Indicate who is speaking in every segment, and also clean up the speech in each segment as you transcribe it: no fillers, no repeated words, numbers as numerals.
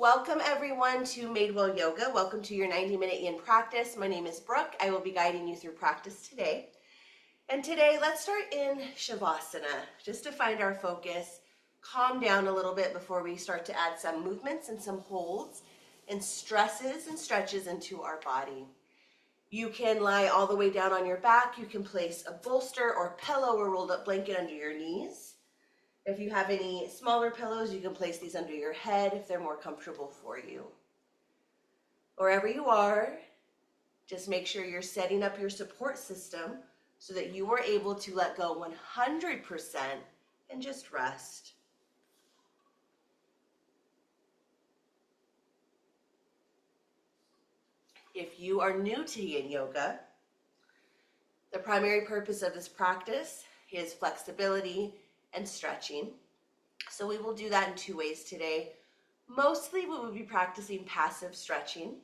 Speaker 1: Welcome everyone to Madewell Yoga. Welcome to your 90-minute yin practice. My name is Brooke. I will be guiding you through practice today. And today, let's start in Shavasana, just to find our focus, calm down a little bit before we start to add some movements and some holds and stresses and stretches into our body. You can lie all the way down on your back. You can place a bolster or pillow or rolled up blanket under your knees. If you have any smaller pillows, you can place these under your head if they're more comfortable for you. Wherever you are, just make sure you're setting up your support system so that you are able to let go 100% and just rest. If you are new to Yin Yoga, the primary purpose of this practice is flexibility and stretching. So we will do that in two ways today. Mostly we will be practicing passive stretching.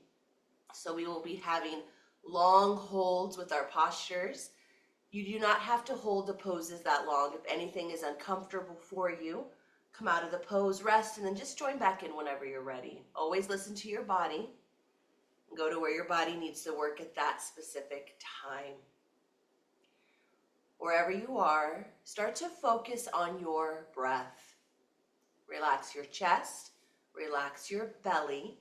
Speaker 1: So we will be having long holds with our postures. You do not have to hold the poses that long. If anything is uncomfortable for you, come out of the pose, rest, and then just join back in whenever you're ready. Always listen to your body and go to where your body needs to work at that specific time. Wherever you are, start to focus on your breath. Relax your chest, relax your belly,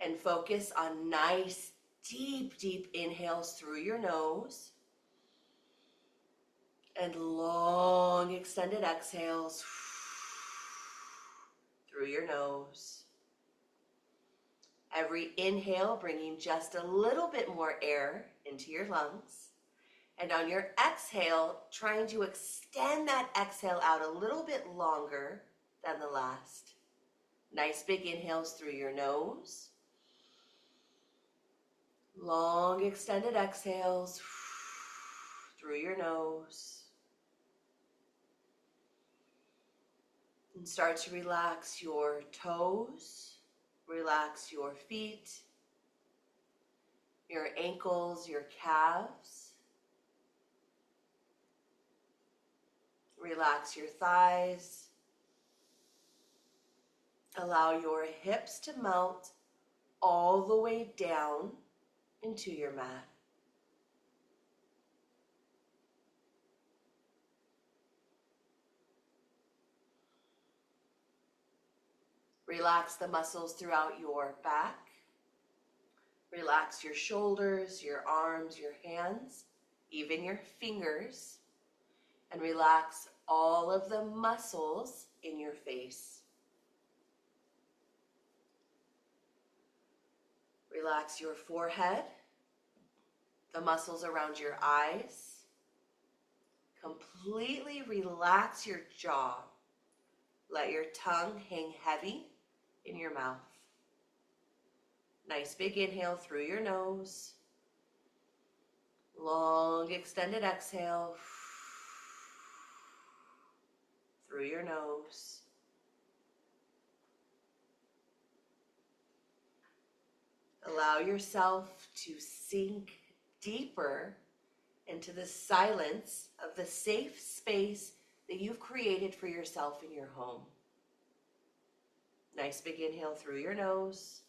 Speaker 1: and focus on nice, deep inhales through your nose and long, extended exhales through your nose. Every inhale, bringing just a little bit more air into your lungs. And on your exhale, trying to extend that exhale out a little bit longer than the last. Nice big inhales through your nose. Long extended exhales through your nose. And start to relax your toes, relax your feet, your ankles, your calves. Relax your thighs. Allow your hips to melt all the way down into your mat. Relax the muscles throughout your back. Relax your shoulders, your arms, your hands, even your fingers. And relax all of the muscles in your face. Relax your forehead, the muscles around your eyes. Completely relax your jaw. Let your tongue hang heavy in your mouth. Nice big inhale through your nose. Long extended exhale through your nose. Allow yourself to sink deeper into the silence of the safe space that you've created for yourself in your home. Nice big inhale through your nose.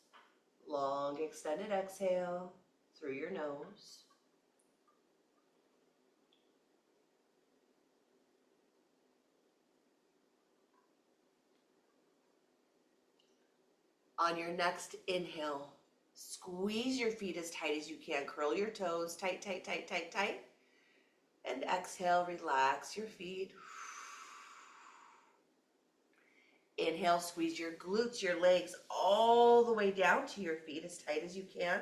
Speaker 1: Long extended exhale through your nose. On your next inhale, squeeze your feet as tight as you can. Curl your toes tight. And exhale, relax your feet. Inhale, squeeze your glutes, your legs all the way down to your feet as tight as you can.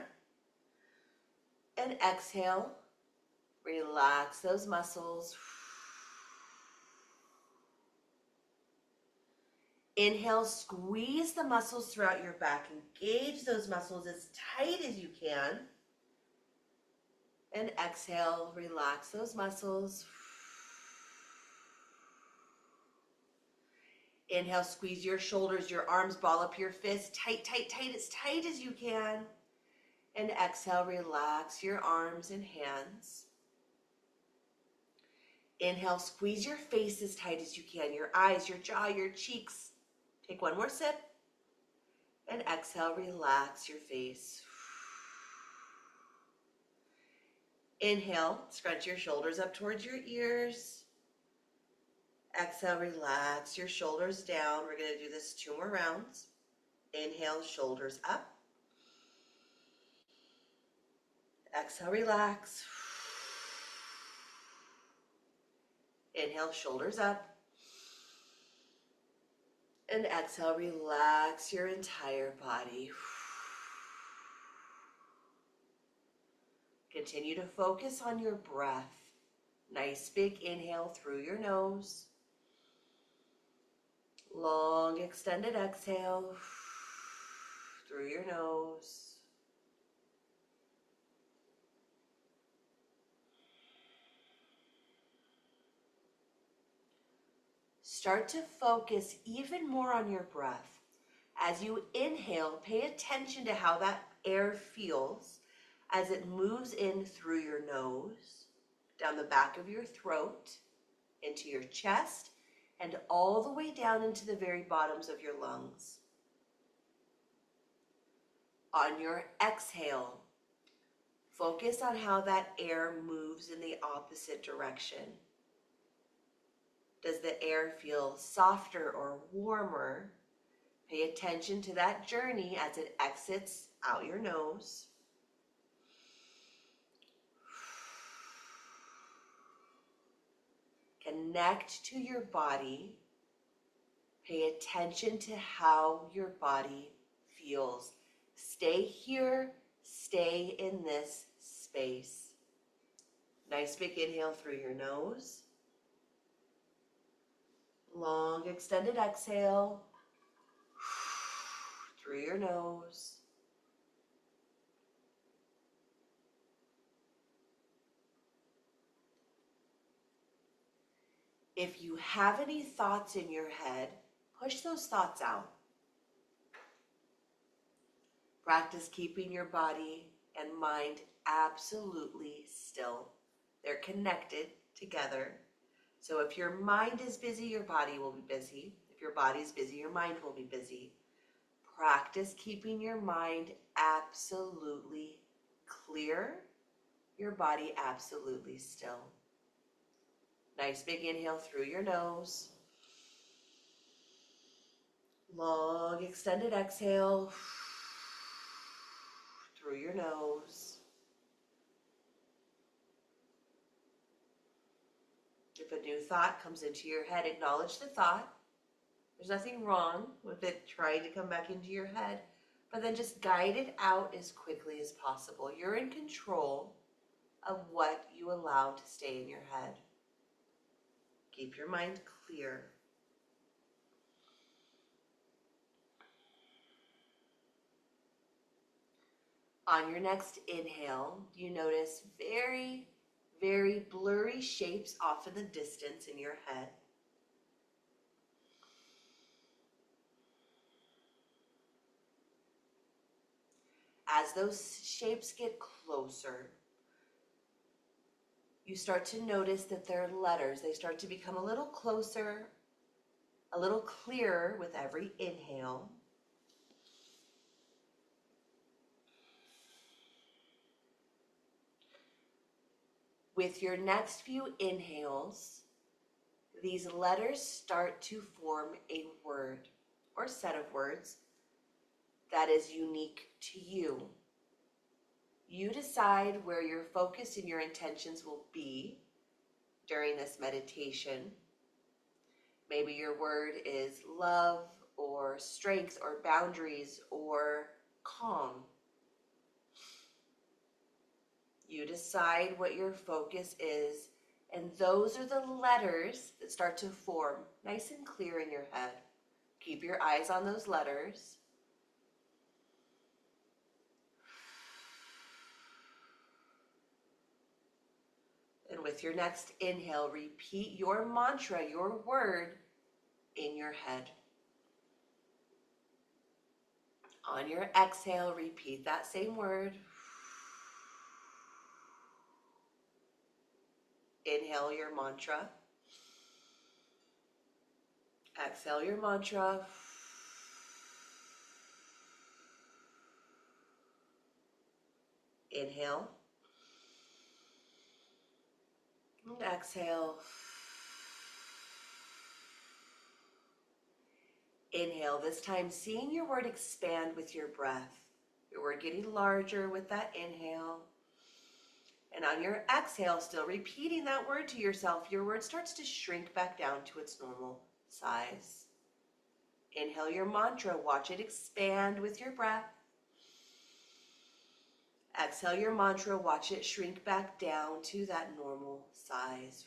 Speaker 1: And exhale, relax those muscles. Inhale, squeeze the muscles throughout your back. Engage those muscles as tight as you can. And exhale, relax those muscles. Inhale, squeeze your shoulders, your arms, ball up your fists, tight, as tight as you can. And exhale, relax your arms and hands. Inhale, squeeze your face as tight as you can, your eyes, your jaw, your cheeks. Take one more sip. And exhale, relax your face. Inhale, scrunch your shoulders up towards your ears. Exhale, relax your shoulders down. We're going to do this 2 more rounds. Inhale, shoulders up. Exhale, relax. Inhale, shoulders up. And exhale, relax your entire body. Continue to focus on your breath. Nice big inhale through your nose. Long extended exhale through your nose. Start to focus even more on your breath. As you inhale, pay attention to how that air feels as it moves in through your nose, down the back of your throat, into your chest, and all the way down into the very bottoms of your lungs. On your exhale, focus on how that air moves in the opposite direction. Does the air feel softer or warmer? Pay attention to that journey as it exits out your nose. Connect to your body. Pay attention to how your body feels. Stay here, stay in this space. Nice big inhale through your nose. Long extended exhale through your nose. If you have any thoughts in your head, push those thoughts out. Practice keeping your body and mind absolutely still. They're connected together. So if your mind is busy, your body will be busy. If your body is busy, your mind will be busy. Practice keeping your mind absolutely clear, your body absolutely still. Nice big inhale through your nose. Long extended exhale through your nose. If a new thought comes into your head, acknowledge the thought. There's nothing wrong with it trying to come back into your head, but then just guide it out as quickly as possible. You're in control of what you allow to stay in your head. Keep your mind clear. On your next inhale, you notice very, very blurry shapes off in the distance in your head. As those shapes get closer, you start to notice that they're letters. They start to become a little closer, a little clearer with every inhale. With your next few inhales, these letters start to form a word or set of words that is unique to you. You decide where your focus and your intentions will be during this meditation. Maybe your word is love or strength or boundaries or calm. You decide what your focus is, and those are the letters that start to form nice and clear in your head. Keep your eyes on those letters. And with your next inhale, repeat your mantra, your word, in your head. On your exhale, repeat that same word. Inhale your mantra. Exhale your mantra. Inhale. And exhale. Inhale, this time seeing your word expand with your breath. Your word getting larger with that inhale. And on your exhale, still repeating that word to yourself, your word starts to shrink back down to its normal size. Inhale your mantra, watch it expand with your breath. Exhale your mantra, watch it shrink back down to that normal size.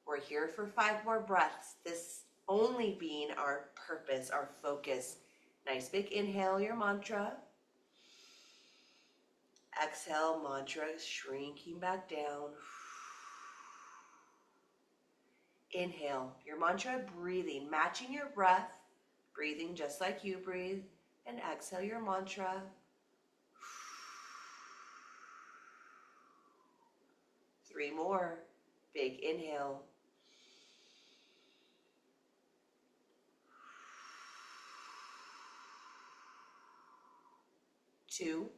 Speaker 1: We're here for 5 more breaths, this only being our purpose, our focus. Nice big inhale your mantra. Exhale, mantra shrinking back down. Inhale, your mantra breathing, matching your breath, breathing just like you breathe. And exhale your mantra. 3 more. Big inhale. 2.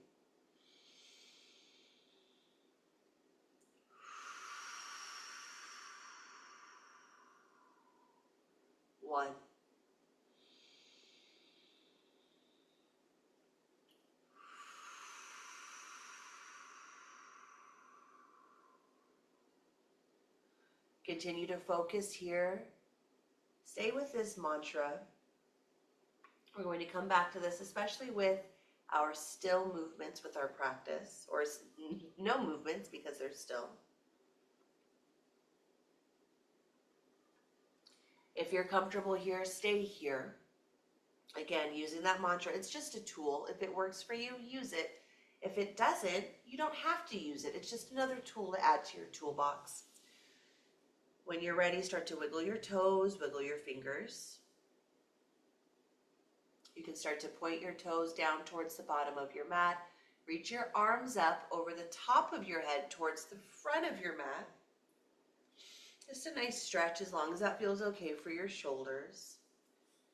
Speaker 1: 1. Continue to focus here. Stay with this mantra. We're going to come back to this, especially with our still movements with our practice, or no movements because they're still. If you're comfortable here, stay here. Again, using that mantra, it's just a tool. If it works for you, use it. If it doesn't, you don't have to use it. It's just another tool to add to your toolbox. When you're ready, start to wiggle your toes, wiggle your fingers. You can start to point your toes down towards the bottom of your mat. Reach your arms up over the top of your head towards the front of your mat. Just a nice stretch as long as that feels okay for your shoulders.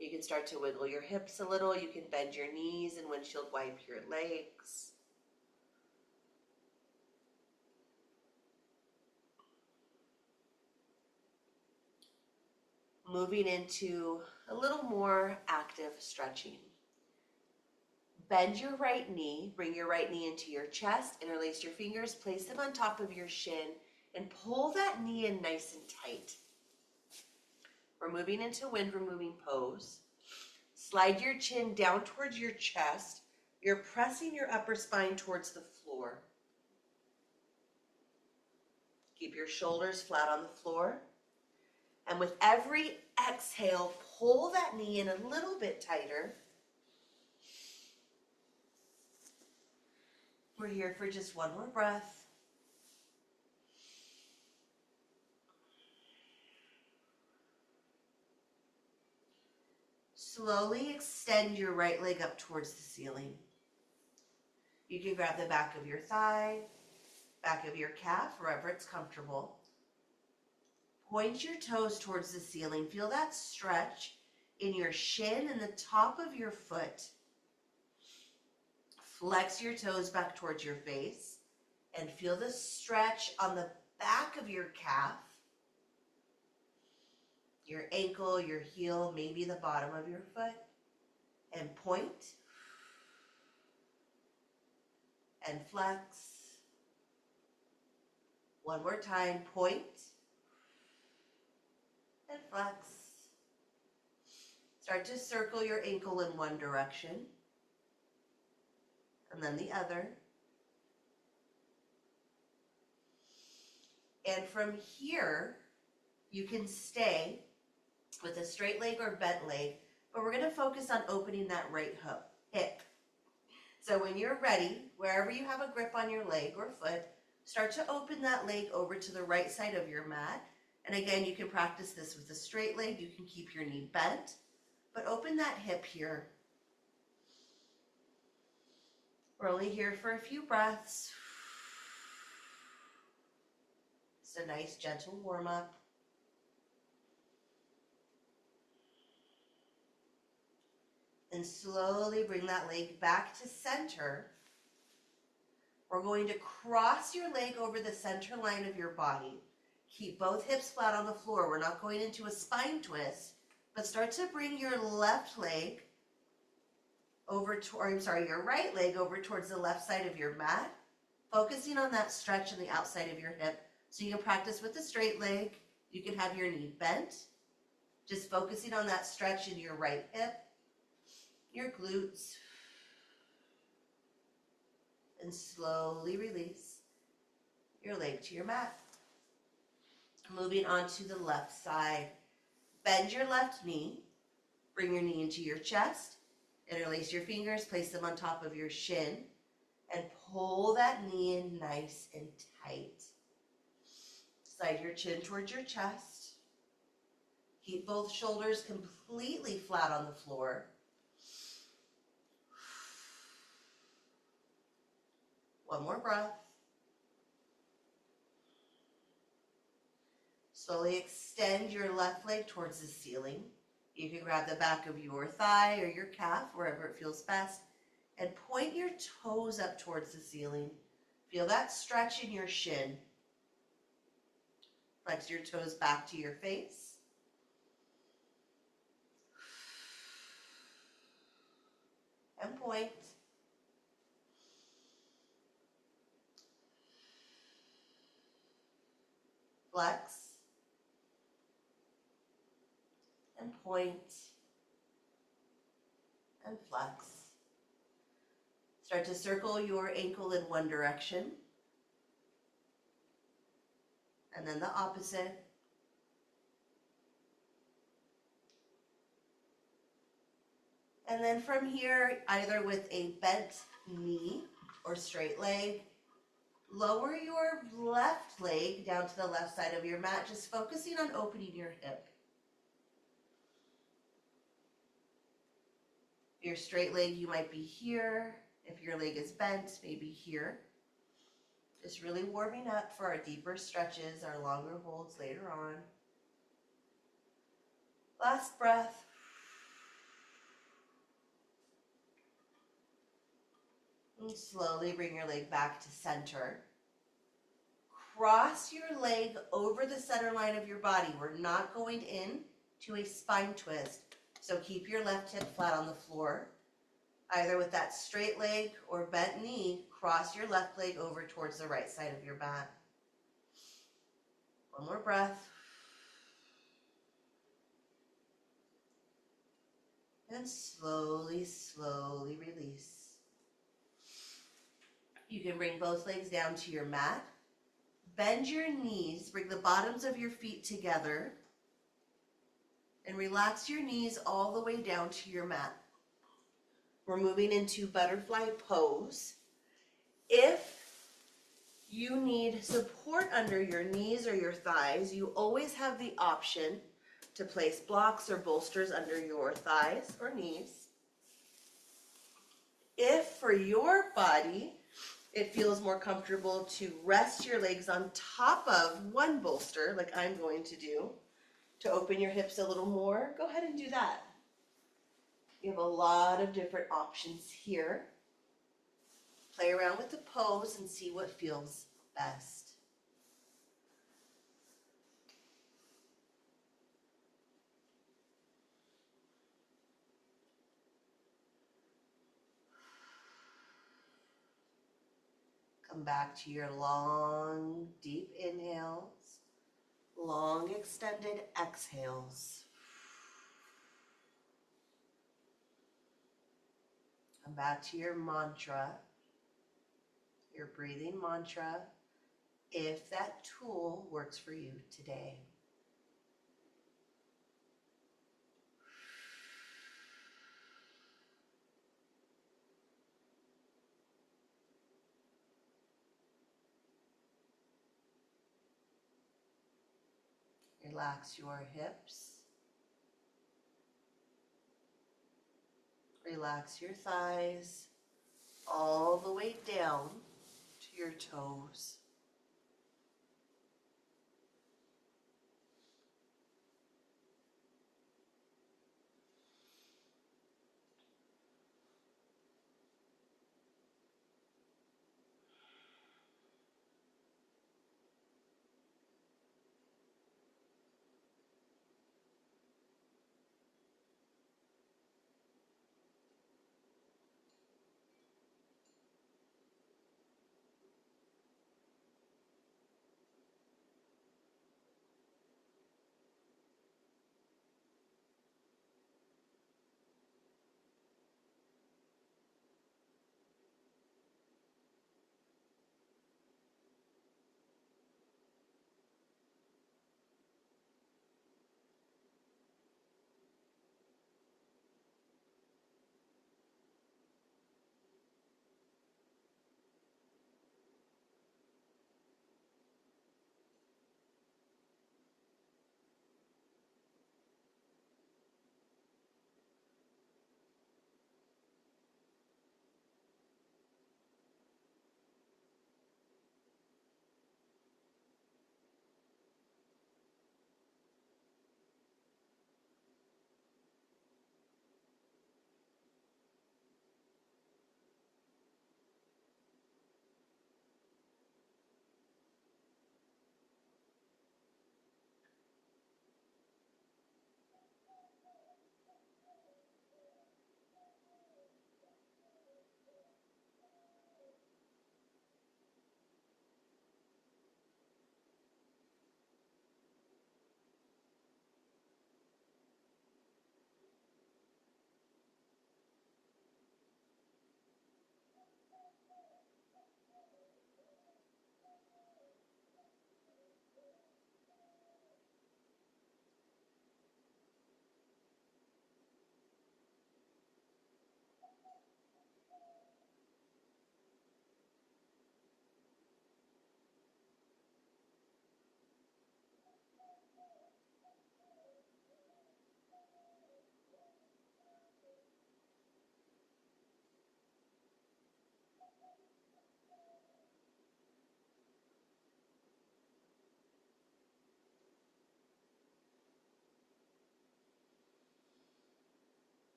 Speaker 1: You can start to wiggle your hips a little. You can bend your knees and windshield wipe your legs. Moving into a little more active stretching. Bend your right knee, bring your right knee into your chest, interlace your fingers, place them on top of your shin, and pull that knee in nice and tight. We're moving into wind removing pose. Slide your chin down towards your chest. You're pressing your upper spine towards the floor. Keep your shoulders flat on the floor. And with every exhale, pull that knee in a little bit tighter. We're here for just 1 more breath. Slowly extend your right leg up towards the ceiling. You can grab the back of your thigh, back of your calf, wherever it's comfortable. Point your toes towards the ceiling. Feel that stretch in your shin and the top of your foot. Flex your toes back towards your face and feel the stretch on the back of your calf, your ankle, your heel, maybe the bottom of your foot. And point and flex. 1 more time, point and flex. Start to circle your ankle in one direction and then the other. And from here, you can stay with a straight leg or bent leg, but we're going to focus on opening that right hip. So when you're ready, wherever you have a grip on your leg or foot, start to open that leg over to the right side of your mat. And again, you can practice this with a straight leg. You can keep your knee bent, but open that hip here. We're only here for a few breaths. It's a nice gentle warm-up. And slowly bring that leg back to center. We're going to cross your leg over the center line of your body. Keep both hips flat on the floor. We're not going into a spine twist, but start to bring your left leg over to, or I'm sorry, your right leg over towards the left side of your mat, focusing on that stretch in the outside of your hip. So you can practice with the straight leg. You can have your knee bent, just focusing on that stretch in your right hip, your glutes, and slowly release your leg to your mat. Moving on to the left side. Bend your left knee, bring your knee into your chest, interlace your fingers, place them on top of your shin, and pull that knee in nice and tight. Slide your chin towards your chest. Keep both shoulders completely flat on the floor. One more breath. Slowly extend your left leg towards the ceiling. You can grab the back of your thigh or your calf, wherever it feels best, and point your toes up towards the ceiling. Feel that stretch in your shin. Flex your toes back to your face. And point. Flex. And point. And flex. Start to circle your ankle in one direction. And then the opposite. And then from here, either with a bent knee or straight leg, lower your left leg down to the left side of your mat, just focusing on opening your hip. If your straight leg, you might be here. If your leg is bent, maybe here. Just really warming up for our deeper stretches, our longer holds later on. Last breath. And slowly bring your leg back to center. Cross your leg over the center line of your body. We're not going in to a spine twist. So keep your left hip flat on the floor. Either with that straight leg or bent knee, cross your left leg over towards the right side of your mat. One more breath. And slowly, slowly release. You can bring both legs down to your mat. Bend your knees, bring the bottoms of your feet together, and relax your knees all the way down to your mat. We're moving into butterfly pose. If you need support under your knees or your thighs, you always have the option to place blocks or bolsters under your thighs or knees. If for your body, it feels more comfortable to rest your legs on top of one bolster, like I'm going to do, to open your hips a little more, go ahead and do that. You have a lot of different options here. Play around with the pose and see what feels best. Come back to your long, deep inhales, long, extended exhales. Come back to your mantra, your breathing mantra, if that tool works for you today. Relax your hips. Relax your thighs all the way down to your toes.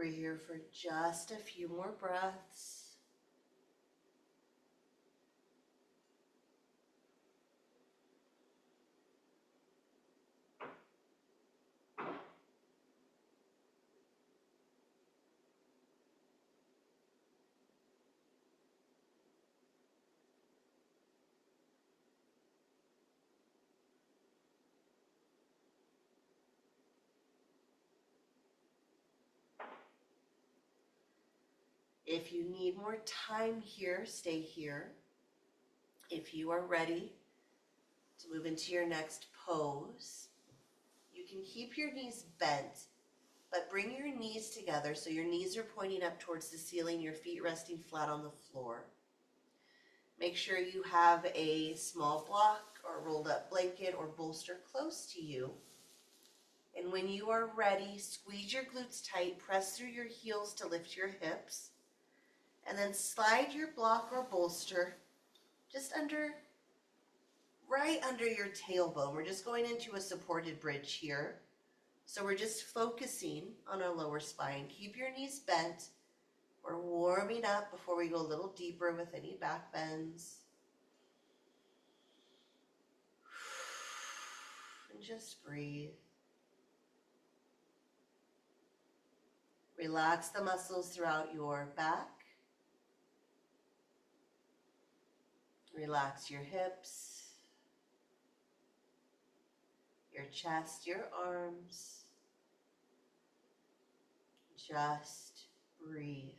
Speaker 1: We're here for just a few more breaths. If you need more time here, stay here. If you are ready to move into your next pose, you can keep your knees bent, but bring your knees together so your knees are pointing up towards the ceiling, your feet resting flat on the floor. Make sure you have a small block or rolled up blanket or bolster close to you. And when you are ready, squeeze your glutes tight, press through your heels to lift your hips, and then slide your block or bolster just right under your tailbone. We're just going into a supported bridge here. So we're just focusing on our lower spine. Keep your knees bent. We're warming up before we go a little deeper with any back bends. And just breathe. Relax the muscles throughout your back. Relax your hips, your chest, your arms. Just breathe.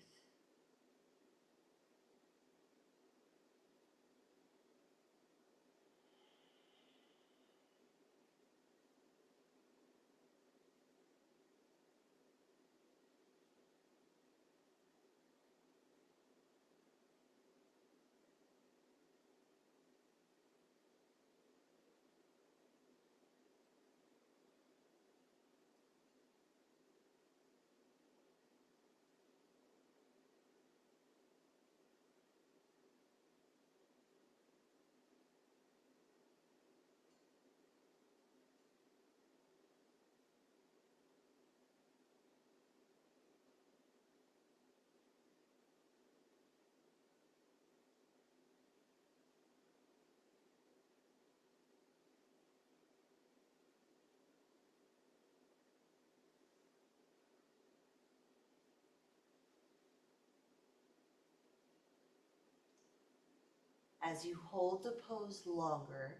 Speaker 1: As you hold the pose longer,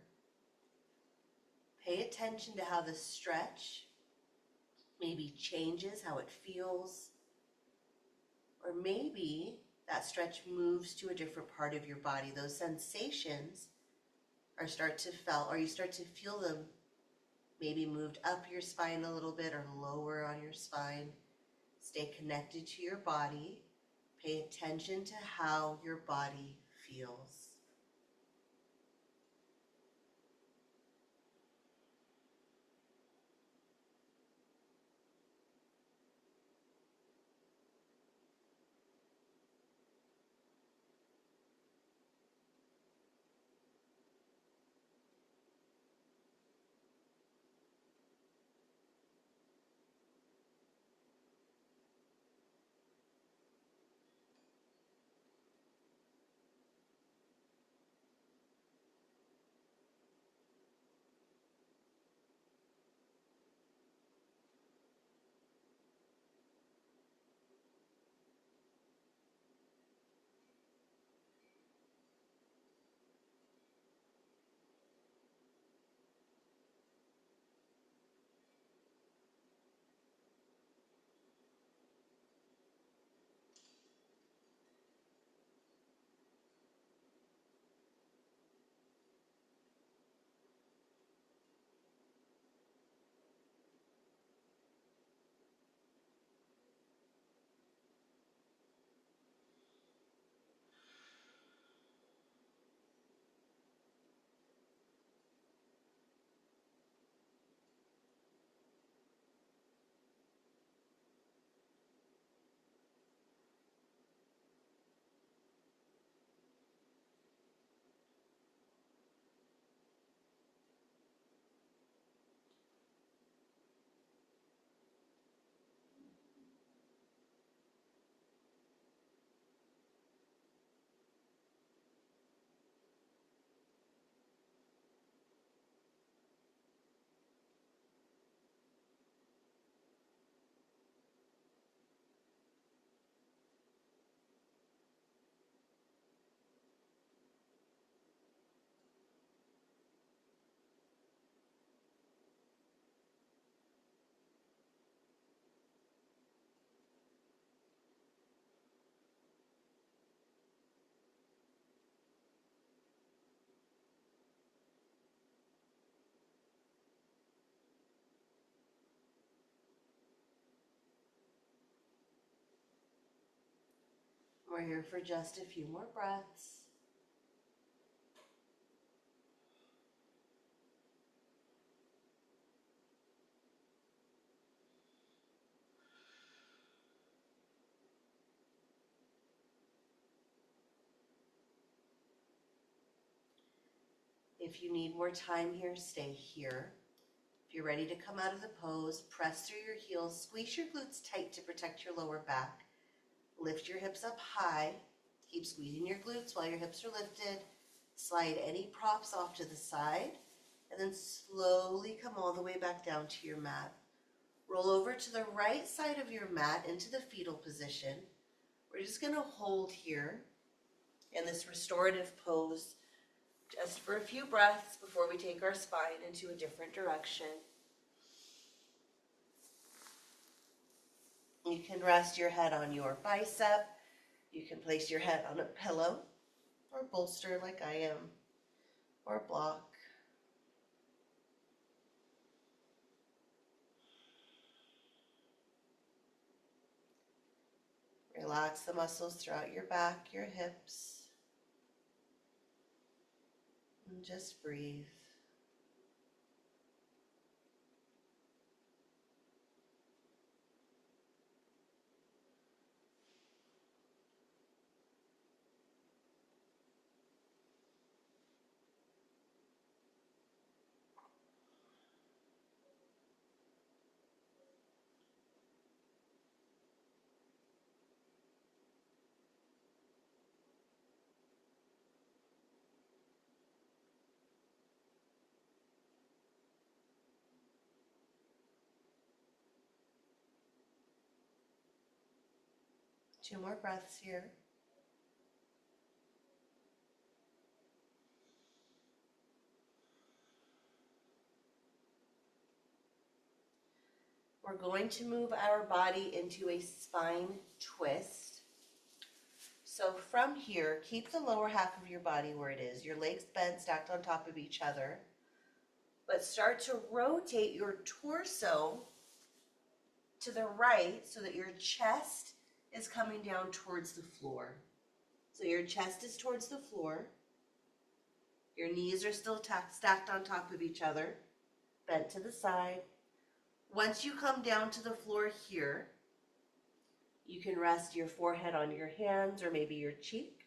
Speaker 1: pay attention to how the stretch maybe changes, how it feels, or maybe that stretch moves to a different part of your body. Those sensations you start to feel them maybe moved up your spine a little bit or lower on your spine. Stay connected to your body. Pay attention to how your body feels. We're here for just a few more breaths. If you need more time here, stay here. If you're ready to come out of the pose, press through your heels, squeeze your glutes tight to protect your lower back. Lift your hips up high. Keep squeezing your glutes while your hips are lifted. Slide any props off to the side, and then slowly come all the way back down to your mat. Roll over to the right side of your mat into the fetal position. We're just going to hold here in this restorative pose just for a few breaths before we take our spine into a different direction. You can rest your head on your bicep. You can place your head on a pillow or bolster like I am, or a block. Relax the muscles throughout your back, your hips, and just breathe. Two more breaths here. We're going to move our body into a spine twist. So from here, keep the lower half of your body where it is. Your legs bent, stacked on top of each other. But start to rotate your torso to the right so that your chest is coming down towards the floor. So your chest is towards the floor. Your knees are still stacked on top of each other, bent to the side. Once you come down to the floor here, you can rest your forehead on your hands or maybe your cheek.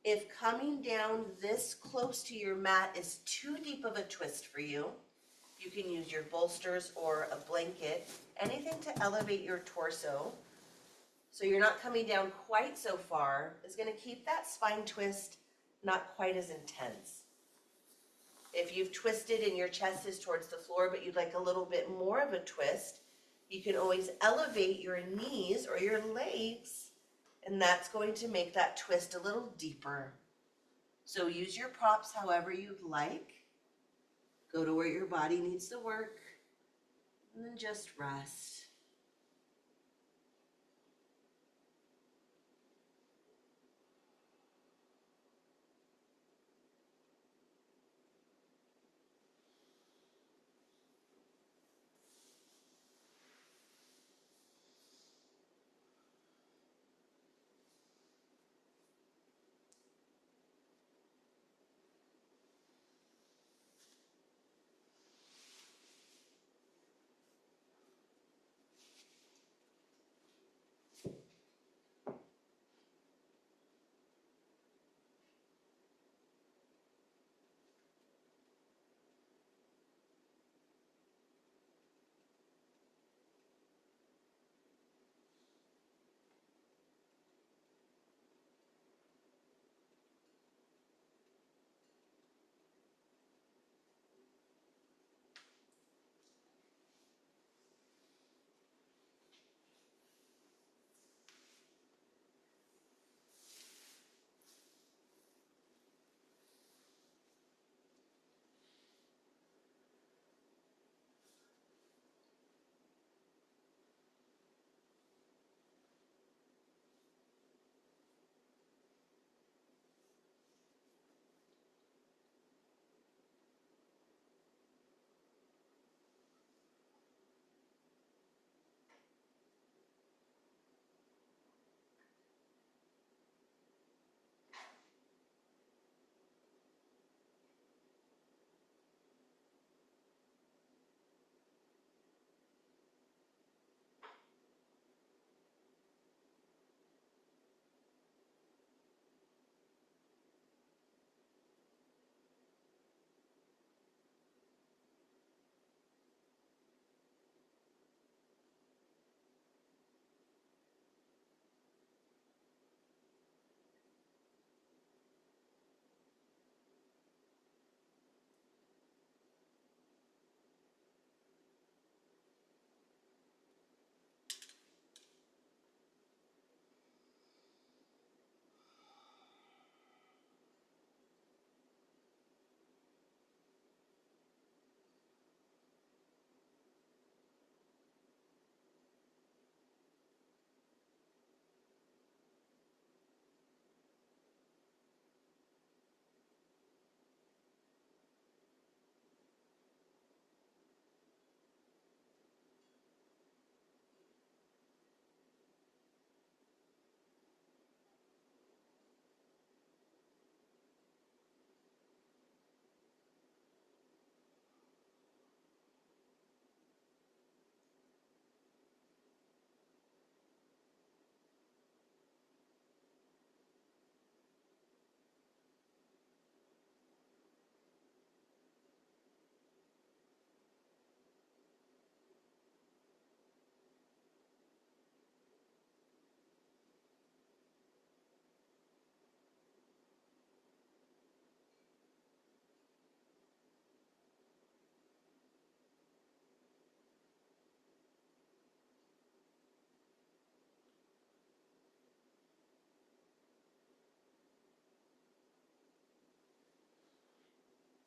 Speaker 1: If coming down this close to your mat is too deep of a twist for you, you can use your bolsters or a blanket, anything to elevate your torso so you're not coming down quite so far. Is going to keep that spine twist not quite as intense. If you've twisted and your chest is towards the floor, but you'd like a little bit more of a twist, you can always elevate your knees or your legs, and that's going to make that twist a little deeper. So use your props however you'd like. Go to where your body needs to work, and then just rest.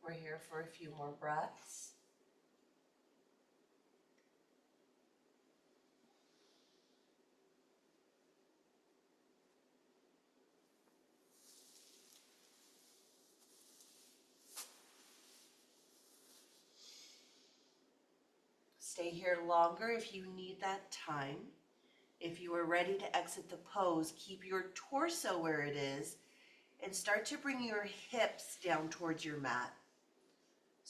Speaker 1: We're here for a few more breaths. Stay here longer if you need that time. If you are ready to exit the pose, keep your torso where it is and start to bring your hips down towards your mat.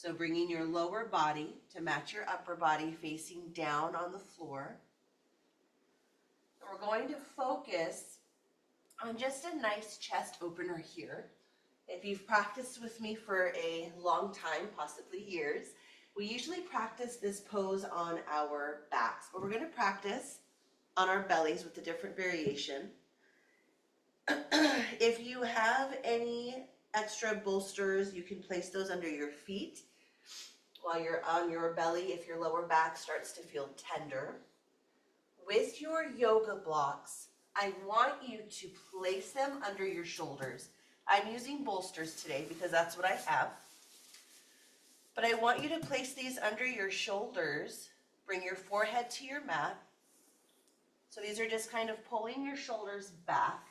Speaker 1: So bringing your lower body to match your upper body facing down on the floor. And we're going to focus on just a nice chest opener here. If you've practiced with me for a long time, possibly years, we usually practice this pose on our backs, but we're going to practice on our bellies with a different variation. If you have any extra bolsters, you can place those under your feet while you're on your belly if your lower back starts to feel tender. With your yoga blocks, I want you to place them under your shoulders. I'm using bolsters today because that's what I have. But I want you to place these under your shoulders. Bring your forehead to your mat. So these are just kind of pulling your shoulders back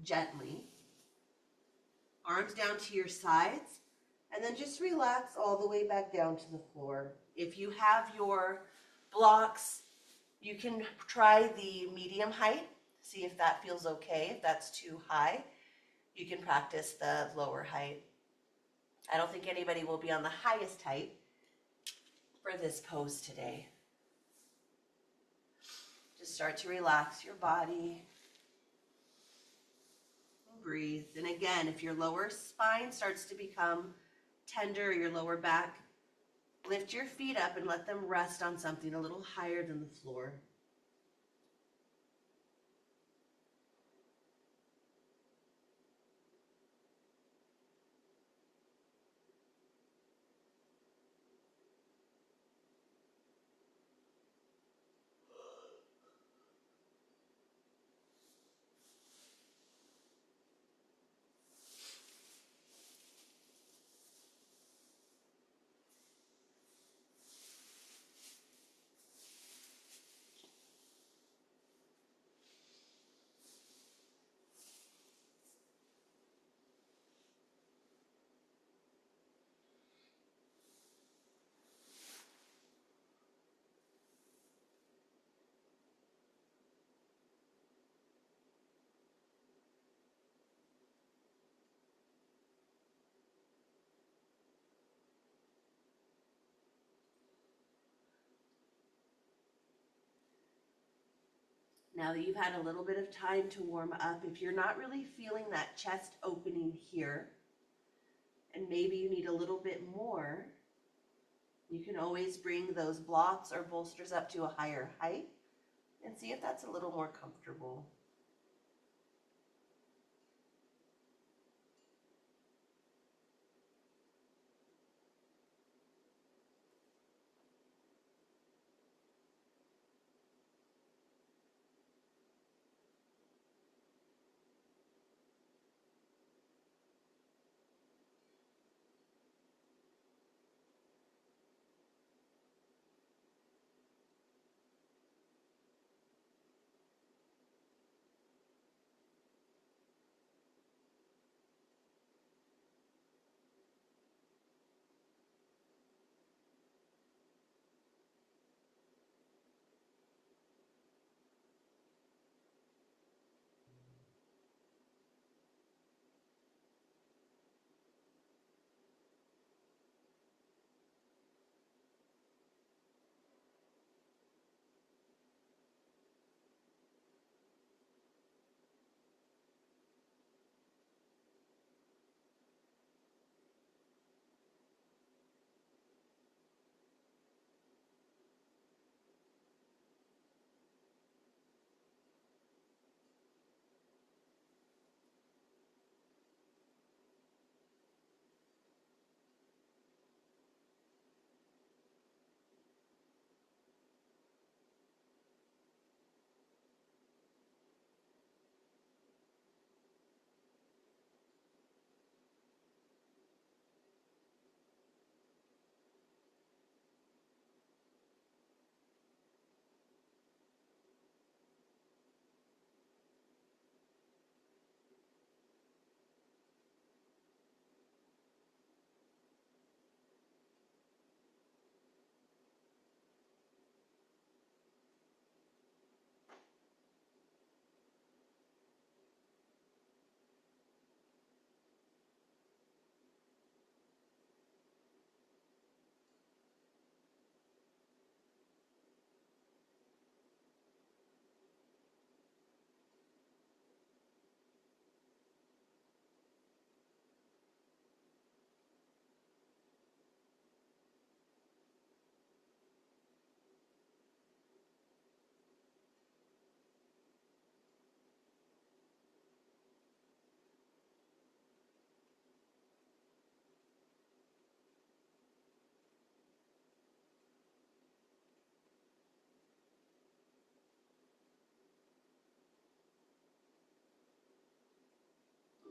Speaker 1: gently. Arms down to your sides. And then just relax all the way back down to the floor. If you have your blocks, you can try the medium height. See if that feels okay. If that's too high, you can practice the lower height. I don't think anybody will be on the highest height for this pose today. Just start to relax your body. Breathe. And again, if your lower spine starts to become tender, or your lower back, lift your feet up and let them rest on something a little higher than the floor. Now that you've had a little bit of time to warm up, if you're not really feeling that chest opening here, and maybe you need a little bit more, you can always bring those blocks or bolsters up to a higher height and see if that's a little more comfortable.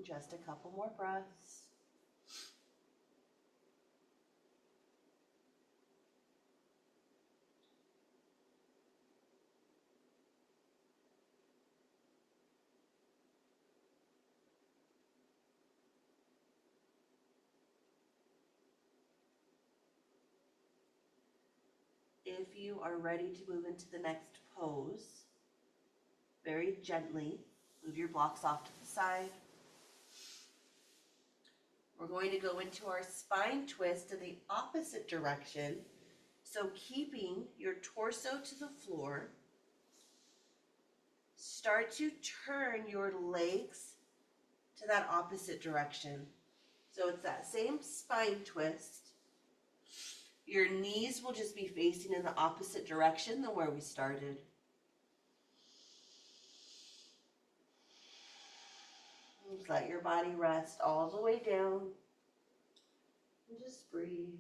Speaker 1: Just a couple more breaths. If you are ready to move into the next pose, very gently move your blocks off to the side. We're going to go into our spine twist in the opposite direction. So keeping your torso to the floor, start to turn your legs to that opposite direction. So it's that same spine twist. Your knees will just be facing in the opposite direction than where we started. Just let your body rest all the way down. And just breathe.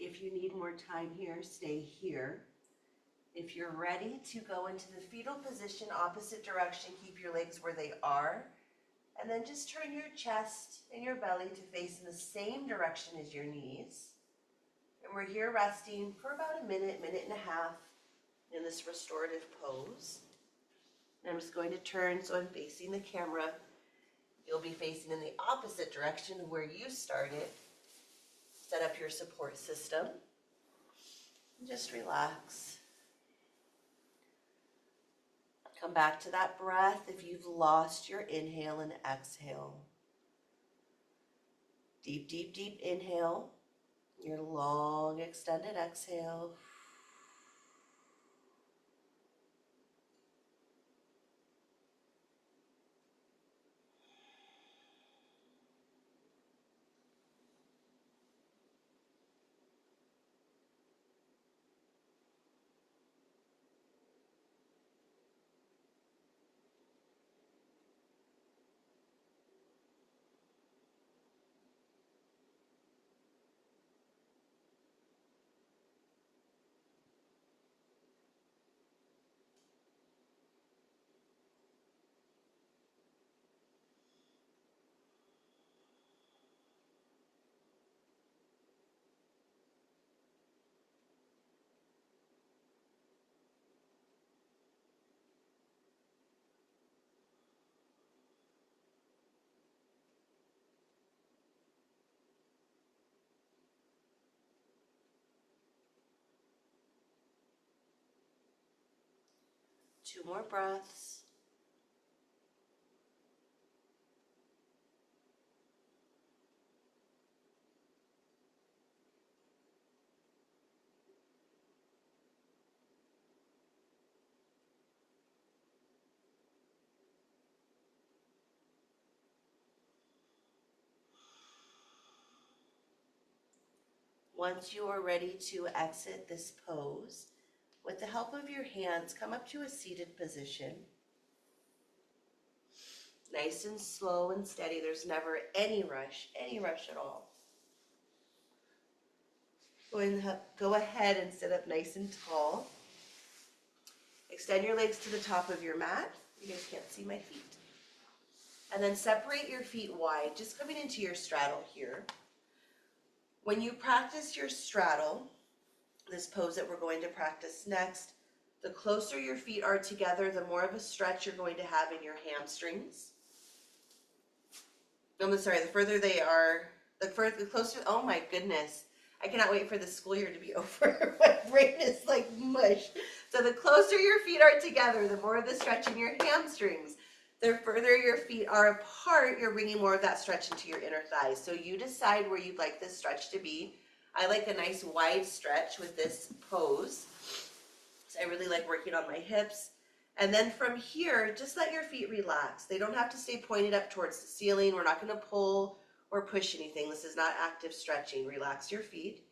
Speaker 1: If you need more time here, stay here. If you're ready to go into the fetal position, opposite direction, keep your legs where they are. And then just turn your chest and your belly to face in the same direction as your knees. And we're here resting for about a minute, minute and a half in this restorative pose. And I'm just going to turn so I'm facing the camera. You'll be facing in the opposite direction of where you started. Set up your support system. And just relax. Come back to that breath if you've lost your inhale and exhale. Deep, deep, deep inhale. Your long extended exhale. Two more breaths. Once you are ready to exit this pose, with the help of your hands, come up to a seated position. Nice and slow and steady. There's never any rush at all. Go ahead and sit up nice and tall. Extend your legs to the top of your mat. You guys can't see my feet. And then separate your feet wide, just coming into your straddle here. When you practice your straddle, this pose that we're going to practice next, the closer your feet are together, the more of a stretch you're going to have in your hamstrings. I'm sorry, the further they are, the closer, oh my goodness. I cannot wait for the school year to be over. My brain is like mush. So the closer your feet are together, the more of the stretch in your hamstrings. The further your feet are apart, you're bringing more of that stretch into your inner thighs. So you decide where you'd like this stretch to be. I like a nice wide stretch with this pose. So I really like working on my hips. And then from here, just let your feet relax. They don't have to stay pointed up towards the ceiling. We're not going to pull or push anything. This is not active stretching. Relax your feet.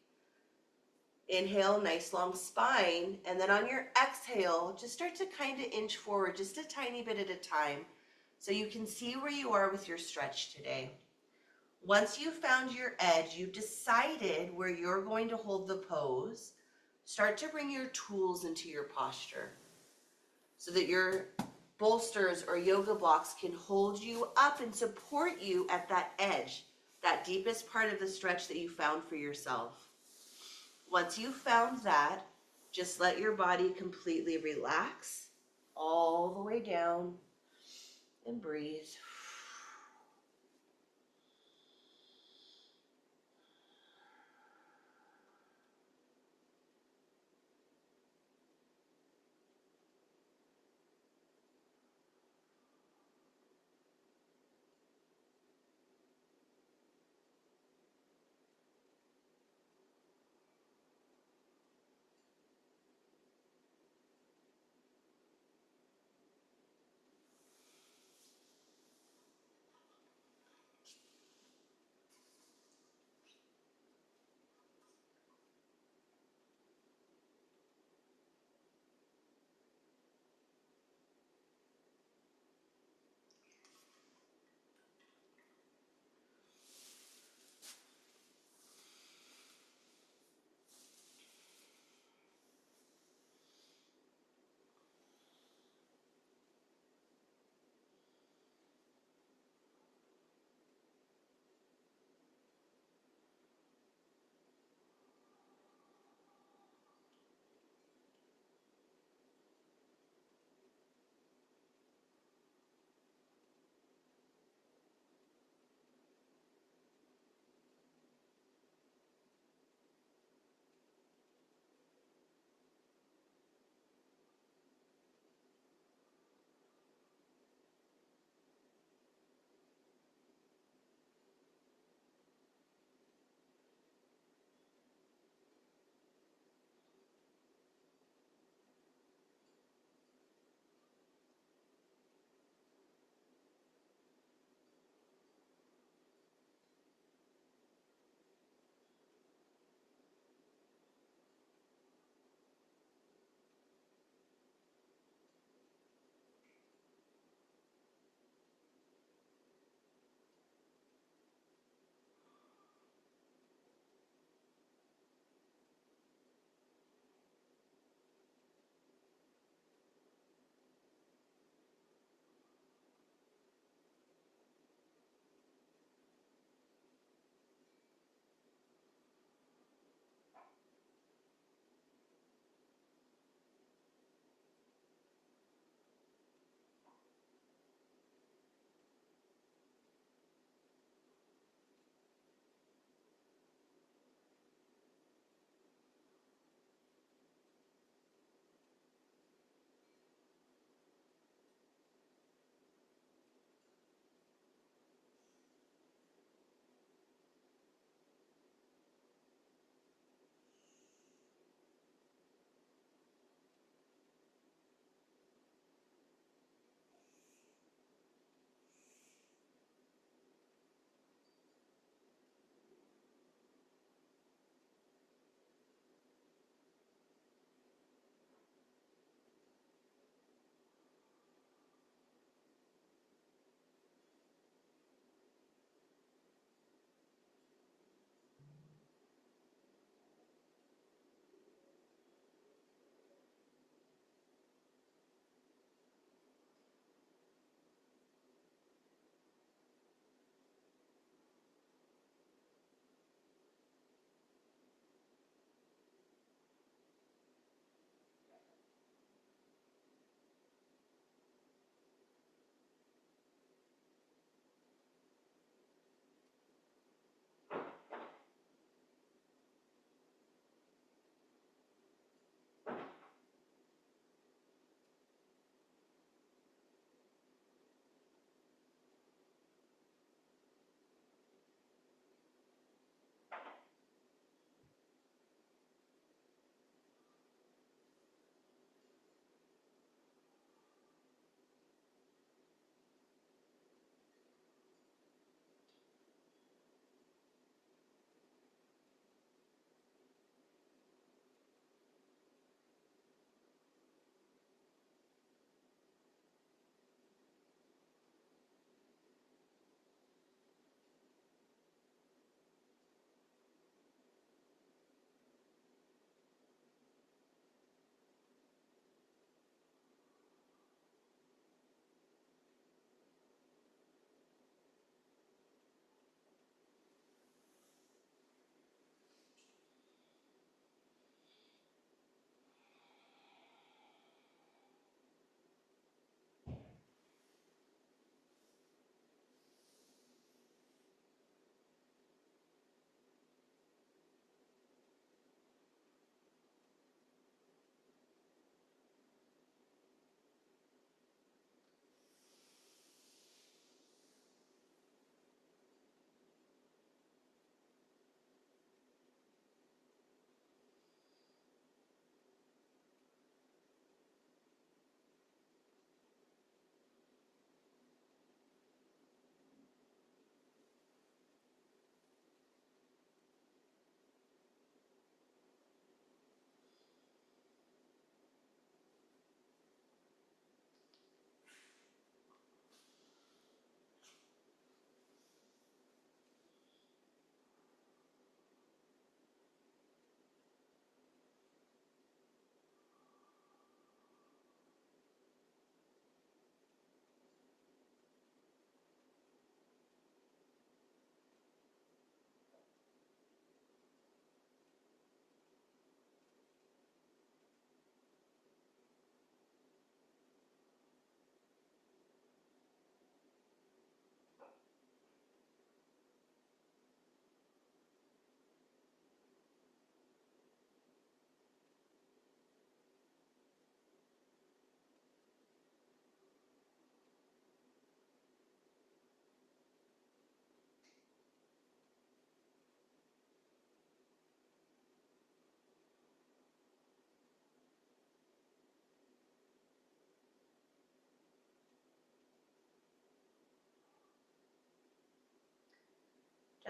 Speaker 1: Inhale, nice long spine. And then on your exhale, just start to kind of inch forward just a tiny bit at a time so you can see where you are with your stretch today. Once you've found your edge, you've decided where you're going to hold the pose, start to bring your tools into your posture so that your bolsters or yoga blocks can hold you up and support you at that edge, that deepest part of the stretch that you found for yourself. Once you've found that, just let your body completely relax all the way down and breathe.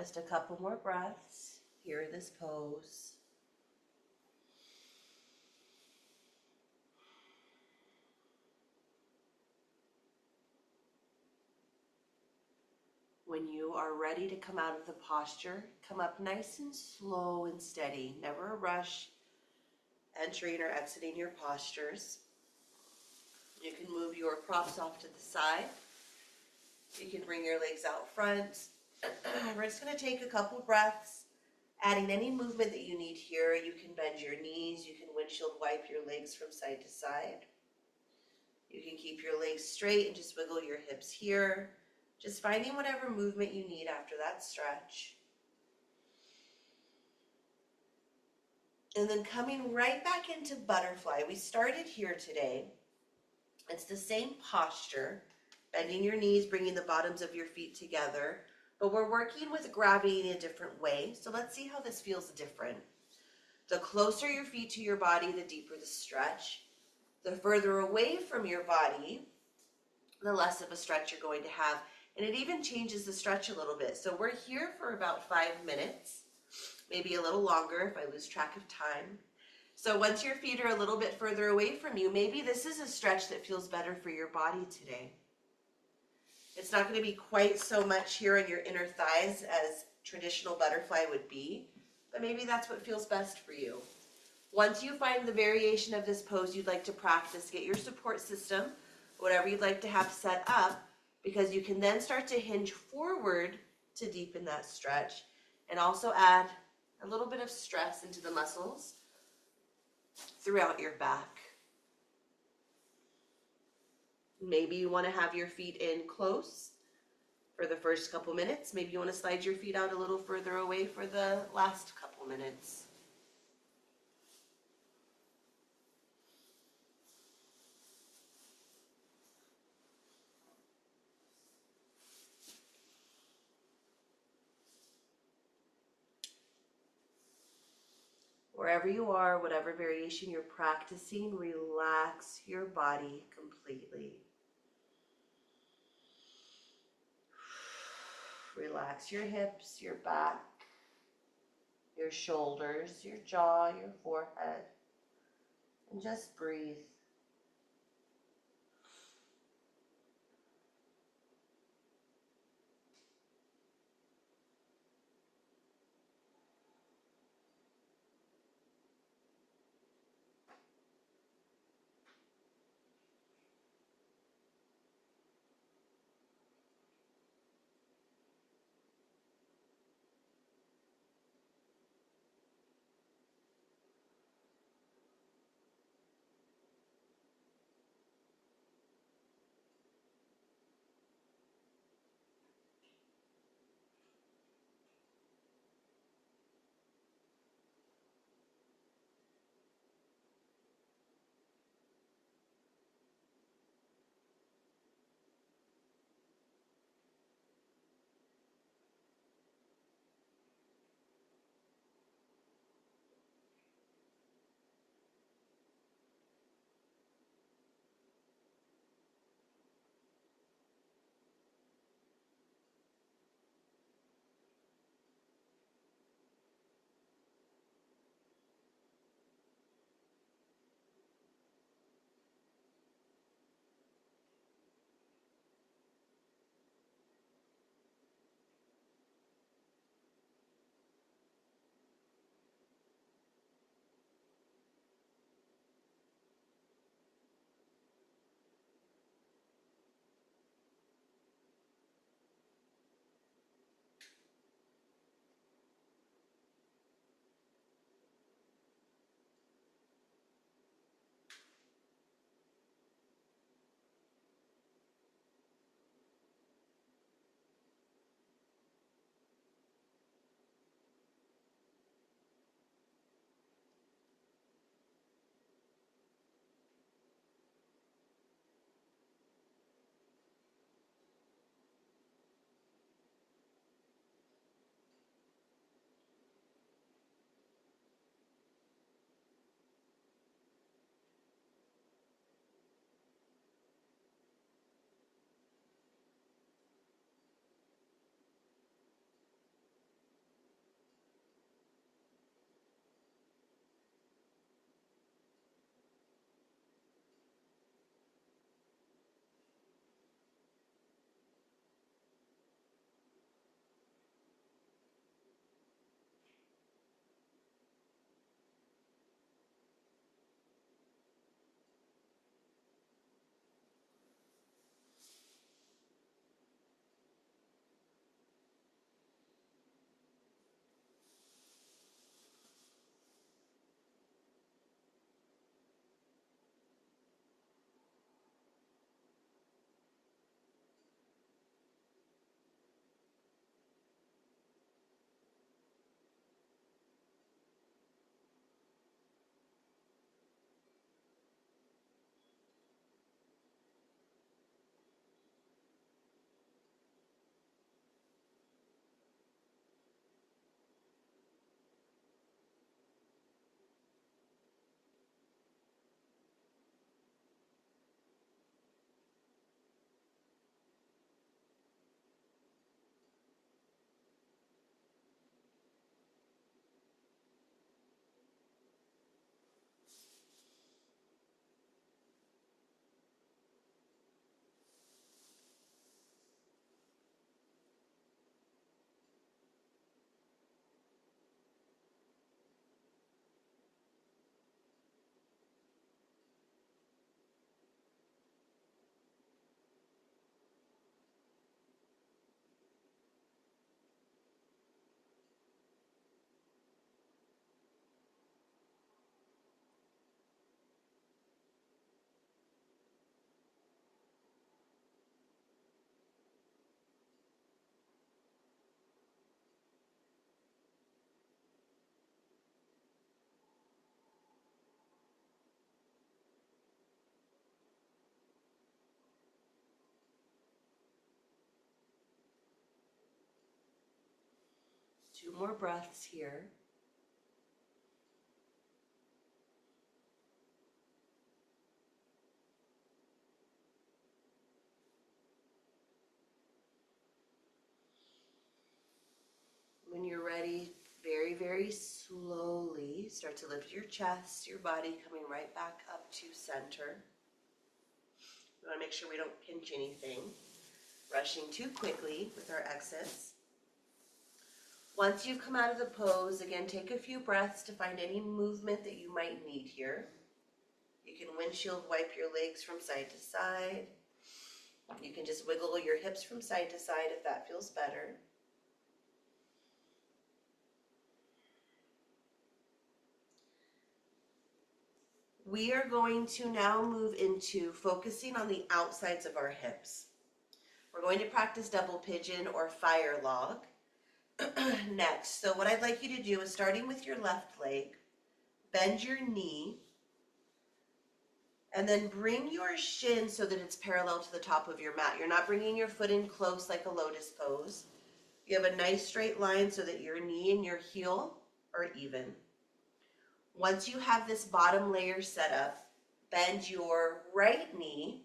Speaker 1: Just a couple more breaths here in this pose. When you are ready to come out of the posture, come up nice and slow and steady. Never a rush, entering or exiting your postures. You can move your props off to the side. You can bring your legs out front. We're just going to take a couple breaths, adding any movement that you need here. You can bend your knees. You can windshield wipe your legs from side to side. You can keep your legs straight and just wiggle your hips here. Just finding whatever movement you need after that stretch. And then coming right back into butterfly. We started here today. It's the same posture, bending your knees, bringing the bottoms of your feet together, but we're working with gravity in a different way. So let's see how this feels different. The closer your feet to your body, the deeper the stretch. The further away from your body, the less of a stretch you're going to have. And it even changes the stretch a little bit. So we're here for about 5 minutes, maybe a little longer if I lose track of time. So once your feet are a little bit further away from you, maybe this is a stretch that feels better for your body today. It's not going to be quite so much here on your inner thighs as traditional butterfly would be, but maybe that's what feels best for you. Once you find the variation of this pose you'd like to practice, get your support system, whatever you'd like to have set up, because you can then start to hinge forward to deepen that stretch and also add a little bit of stress into the muscles throughout your back. Maybe you want to have your feet in close for the first couple minutes. Maybe you want to slide your feet out a little further away for the last couple minutes. Wherever you are, whatever variation you're practicing, relax your body completely. Relax your hips, your back, your shoulders, your jaw, your forehead, and just breathe. 2 more breaths here. When you're ready, very, very slowly start to lift your chest, your body coming right back up to center. We want to make sure we don't pinch anything, rushing too quickly with our exits. Once you've come out of the pose, again, take a few breaths to find any movement that you might need here. You can windshield wipe your legs from side to side. You can just wiggle your hips from side to side if that feels better. We are going to now move into focusing on the outsides of our hips. We're going to practice double pigeon or fire log next. So what I'd like you to do is, starting with your left leg, bend your knee, and then bring your shin so that it's parallel to the top of your mat. You're not bringing your foot in close like a lotus pose. You have a nice straight line so that your knee and your heel are even. Once you have this bottom layer set up, bend your right knee,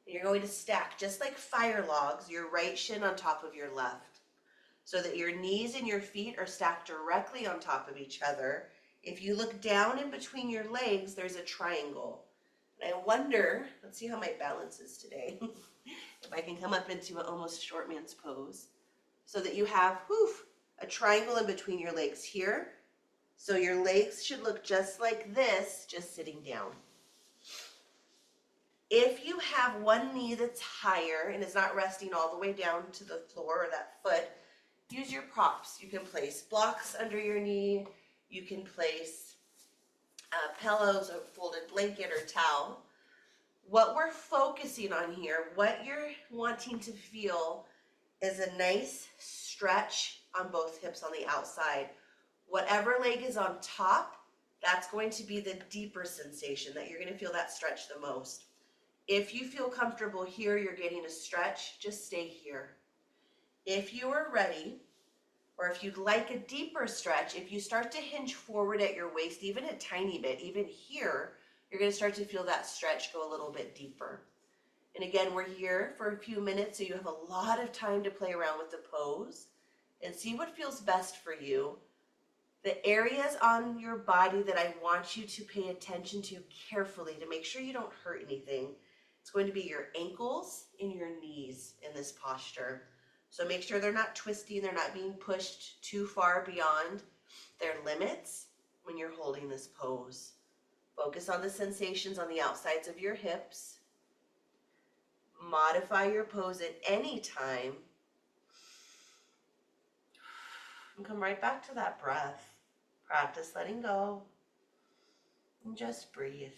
Speaker 1: and you're going to stack, just like fire logs, your right shin on top of your left, so that your knees and your feet are stacked directly on top of each other. If you look down in between your legs, there's a triangle. And I wonder, let's see how my balance is today, if I can come up into an almost short man's pose, so that you have a triangle in between your legs here. So your legs should look just like this, just sitting down. If you have one knee that's higher and is not resting all the way down to the floor or that foot, use your props. You can place blocks under your knee. You can place pillows, a folded blanket or towel. What we're focusing on here, what you're wanting to feel, is a nice stretch on both hips on the outside. Whatever leg is on top, that's going to be the deeper sensation, that you're going to feel that stretch the most. If you feel comfortable here, you're getting a stretch, just stay here. If you are ready, or if you'd like a deeper stretch, if you start to hinge forward at your waist, even a tiny bit, even here, you're going to start to feel that stretch go a little bit deeper. And again, we're here for a few minutes, so you have a lot of time to play around with the pose and see what feels best for you. The areas on your body that I want you to pay attention to carefully to make sure you don't hurt anything, it's going to be your ankles and your knees in this posture. So make sure they're not twisting, they're not being pushed too far beyond their limits when you're holding this pose. Focus on the sensations on the outsides of your hips. Modify your pose at any time. And come right back to that breath. Practice letting go. And just breathe.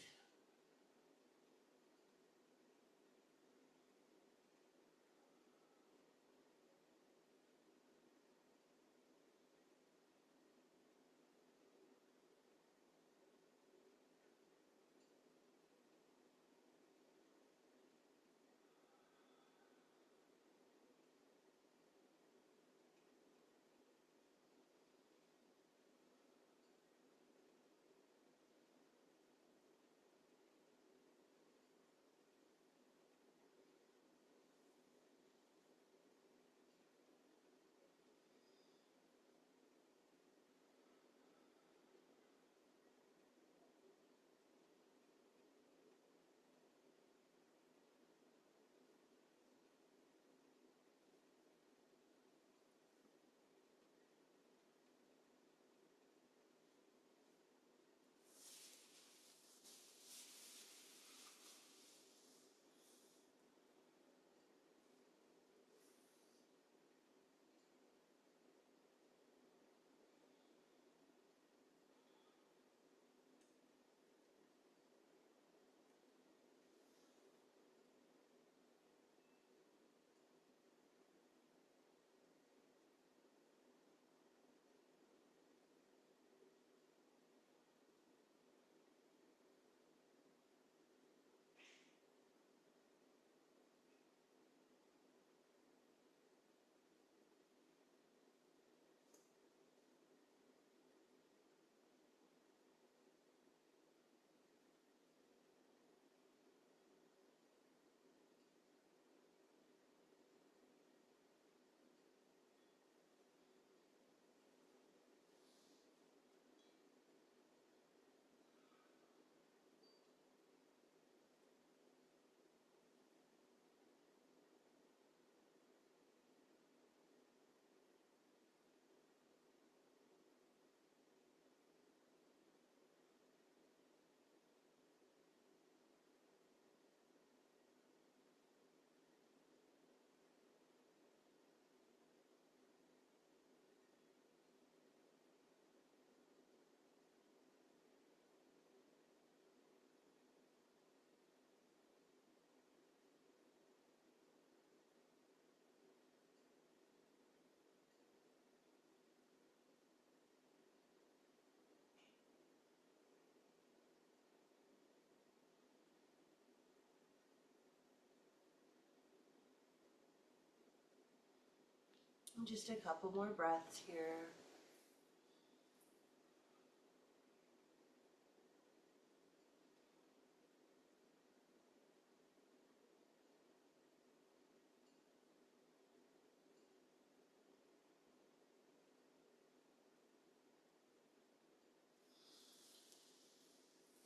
Speaker 1: Just a couple more breaths here.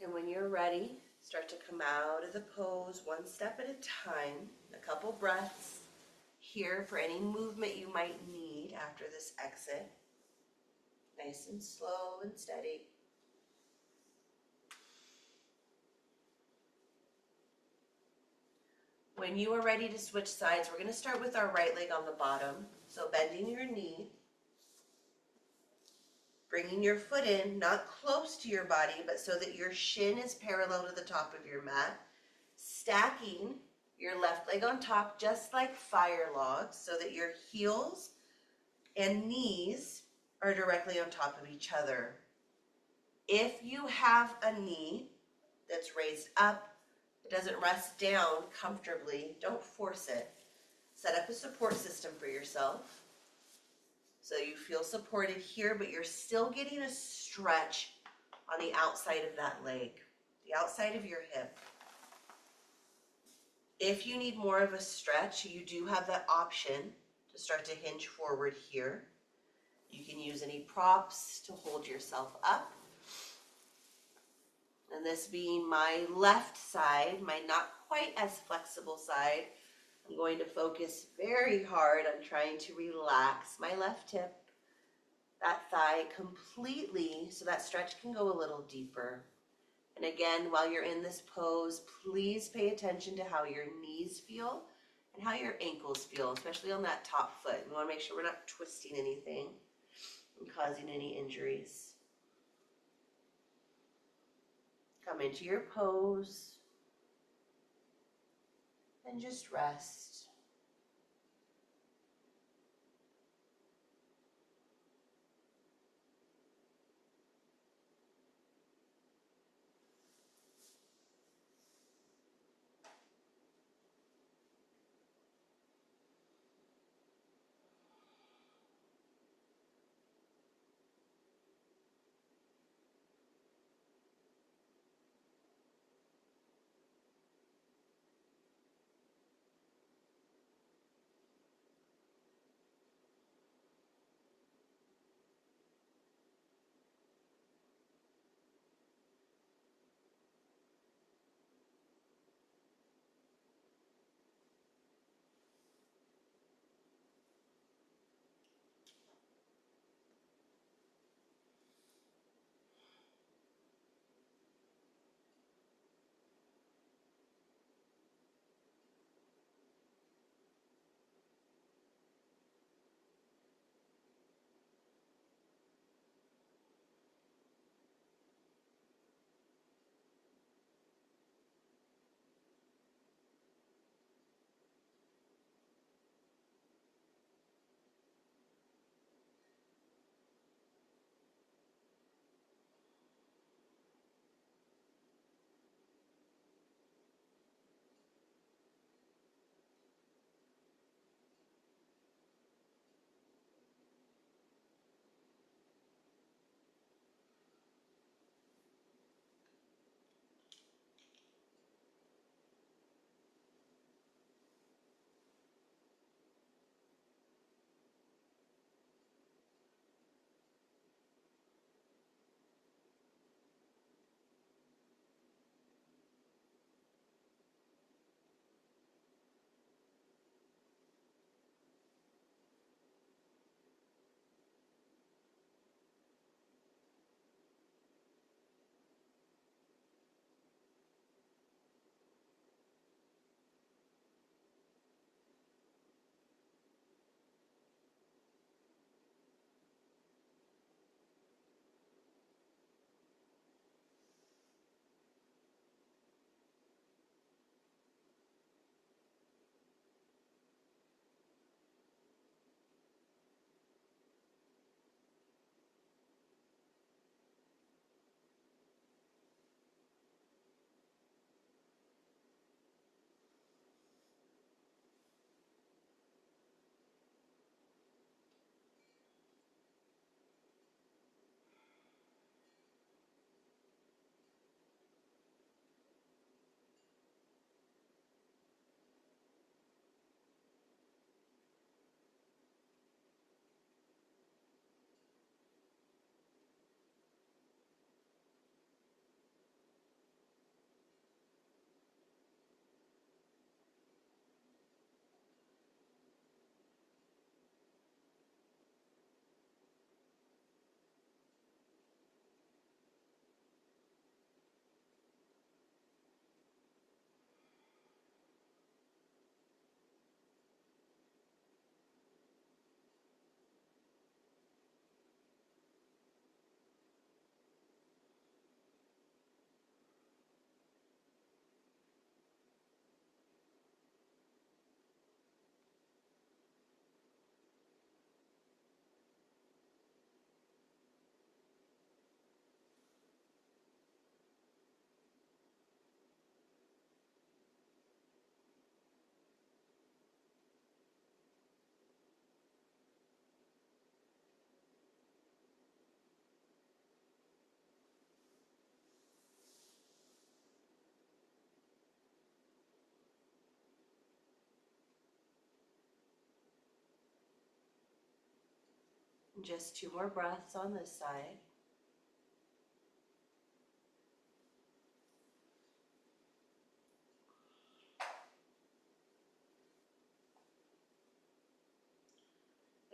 Speaker 1: And when you're ready, start to come out of the pose one step at a time. A couple breaths here for any movement you might need after this exit. Nice and slow and steady. When you are ready to switch sides, we're going to start with our right leg on the bottom. So bending your knee, bringing your foot in, not close to your body, but so that your shin is parallel to the top of your mat. Stacking your left leg on top, just like fire logs, so that your heels and knees are directly on top of each other. If you have a knee that's raised up, it doesn't rest down comfortably, don't force it. Set up a support system for yourself so you feel supported here, but you're still getting a stretch on the outside of that leg, the outside of your hip. If you need more of a stretch, you do have that option to start to hinge forward here. You can use any props to hold yourself up. And this being my left side, my not quite as flexible side, I'm going to focus very hard on trying to relax my left hip, that thigh completely, so that stretch can go a little deeper. And again, while you're in this pose, please pay attention to how your knees feel and how your ankles feel, especially on that top foot. We want to make sure we're not twisting anything and causing any injuries. Come into your pose and just rest. And just 2 more breaths on this side.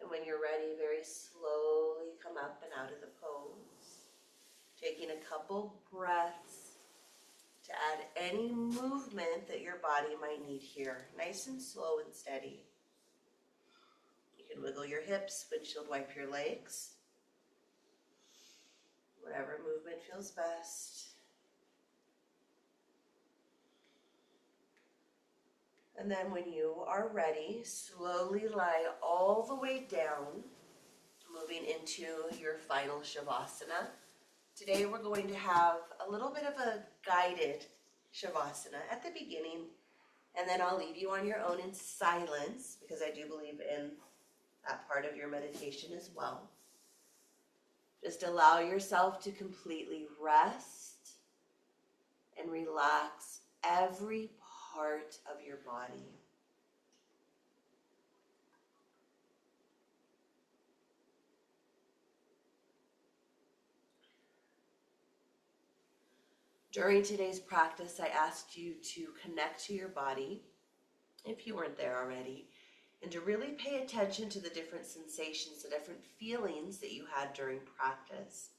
Speaker 1: And when you're ready, very slowly come up and out of the pose, taking a couple breaths to add any movement that your body might need here. Nice and slow and steady. You can wiggle your hips, windshield wipe your legs. Whatever movement feels best. And then when you are ready, slowly lie all the way down, moving into your final Shavasana. Today we're going to have a little bit of a guided Shavasana at the beginning, and then I'll leave you on your own in silence because I do believe in that part of your meditation as well. Just allow yourself to completely rest and relax every part of your body. During today's practice, I asked you to connect to your body, if you weren't there already, and to really pay attention to the different sensations, the different feelings that you had during practice.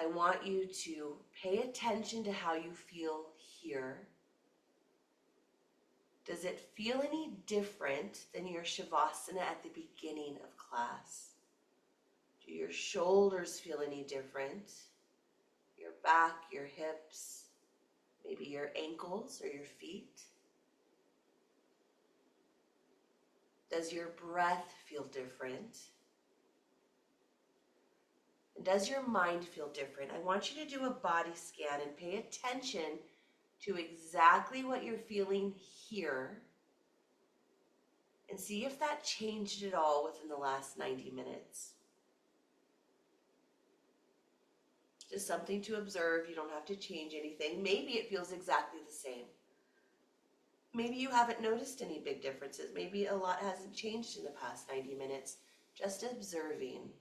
Speaker 1: I want you to pay attention to how you feel here. Does it feel any different than your Shavasana at the beginning of class? Do your shoulders feel any different? Your back, your hips, maybe your ankles or your feet? Does your breath feel different? And does your mind feel different? I want you to do a body scan and pay attention to exactly what you're feeling here and see if that changed at all within the last 90 minutes. Just something to observe. You don't have to change anything. Maybe it feels exactly the same. Maybe you haven't noticed any big differences. Maybe a lot hasn't changed in the past 90 minutes. Just observing.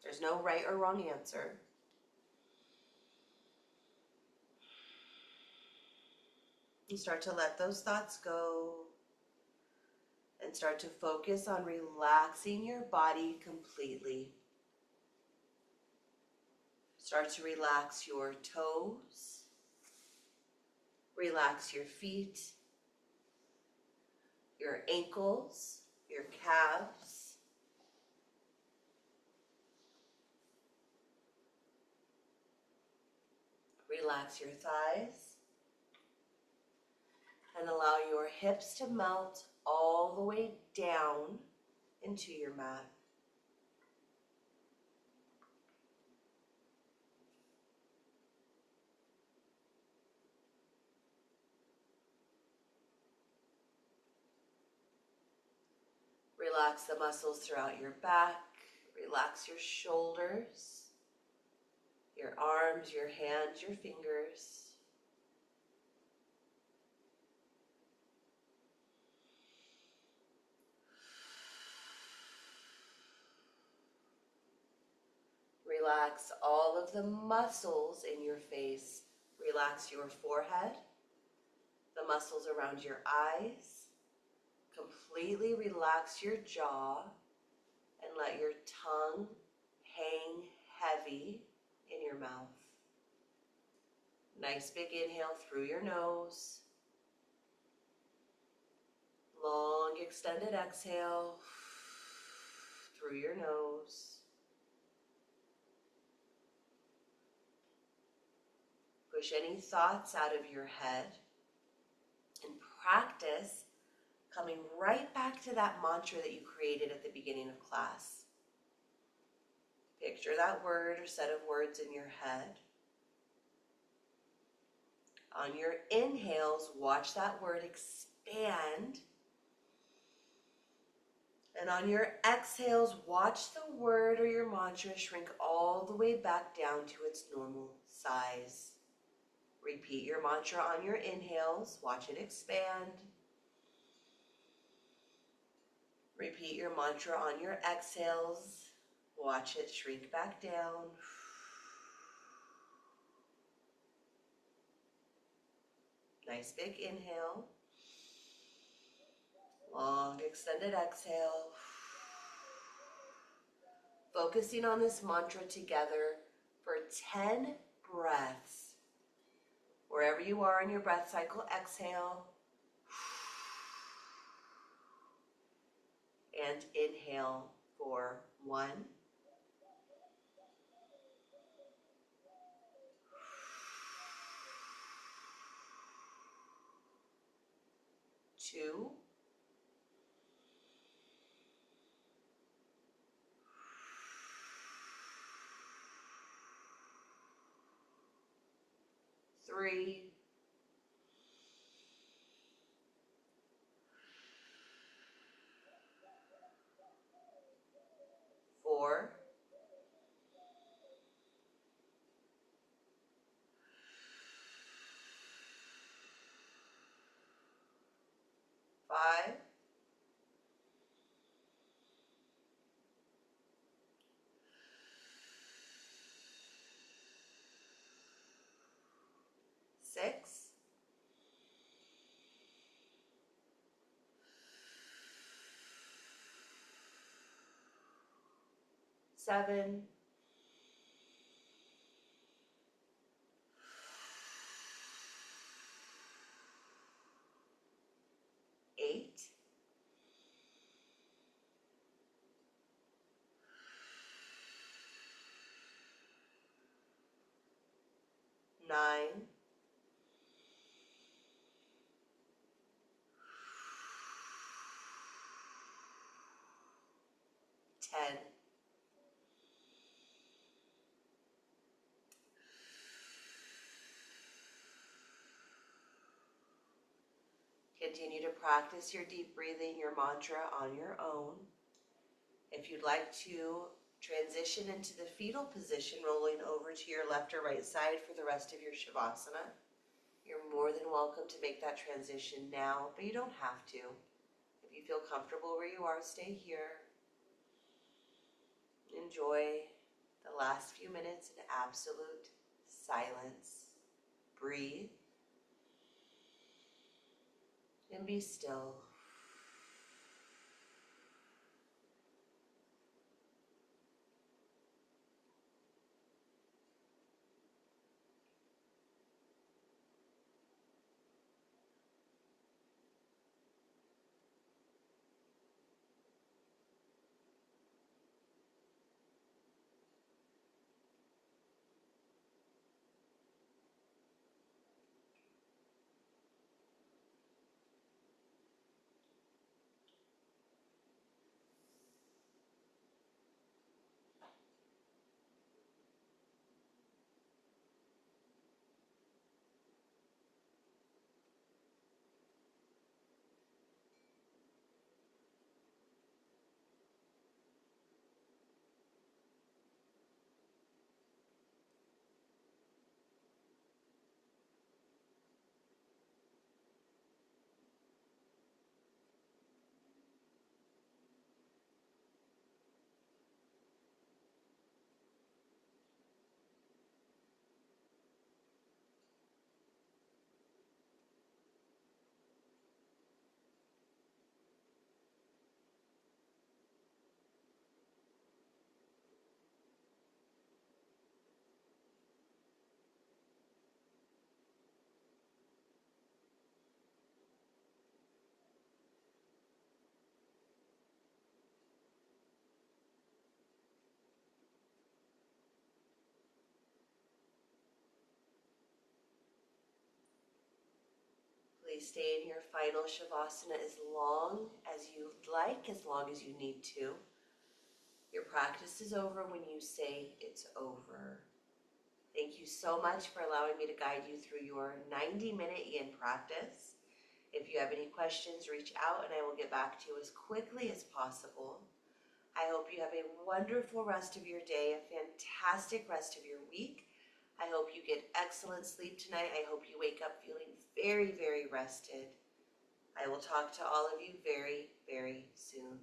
Speaker 1: There's no right or wrong answer. You start to let those thoughts go and start to focus on relaxing your body completely. Start to relax your toes, relax your feet, your ankles, your calves. Relax your thighs and allow your hips to melt all the way down into your mat. Relax the muscles throughout your back. Relax your shoulders, your arms, your hands, your fingers. Relax all of the muscles in your face. Relax your forehead, the muscles around your eyes. Completely relax your jaw and let your tongue hang heavy in your mouth. Nice big inhale through your nose. Long extended exhale through your nose. Push any thoughts out of your head and practice coming right back to that mantra that you created at the beginning of class. Picture that word or set of words in your head. On your inhales, watch that word expand. And on your exhales, watch the word or your mantra shrink all the way back down to its normal size. Repeat your mantra on your inhales, watch it expand. Repeat your mantra on your exhales Watch it shrink back down. Nice big inhale. Long extended exhale. Focusing on this mantra together for 10 breaths. Wherever you are in your breath cycle, exhale. And inhale for 1, 2, 3, 4, 5, 6, 7, 8, 9, 10. Continue to practice your deep breathing, your mantra on your own. If you'd like to transition into the fetal position, rolling over to your left or right side for the rest of your Shavasana, you're more than welcome to make that transition now, but you don't have to. If you feel comfortable where you are, stay here. Enjoy the last few minutes in absolute silence. Breathe and be still. Please stay in your final Shavasana as long as you'd like, as long as you need to. Your practice is over when you say it's over. Thank you so much for allowing me to guide you through your 90-minute yin practice. If you have any questions, reach out and I will get back to you as quickly as possible. I hope you have a wonderful rest of your day, a fantastic rest of your week. I hope you get excellent sleep tonight. I hope you wake up feeling very, very rested. I will talk to all of you very, very soon.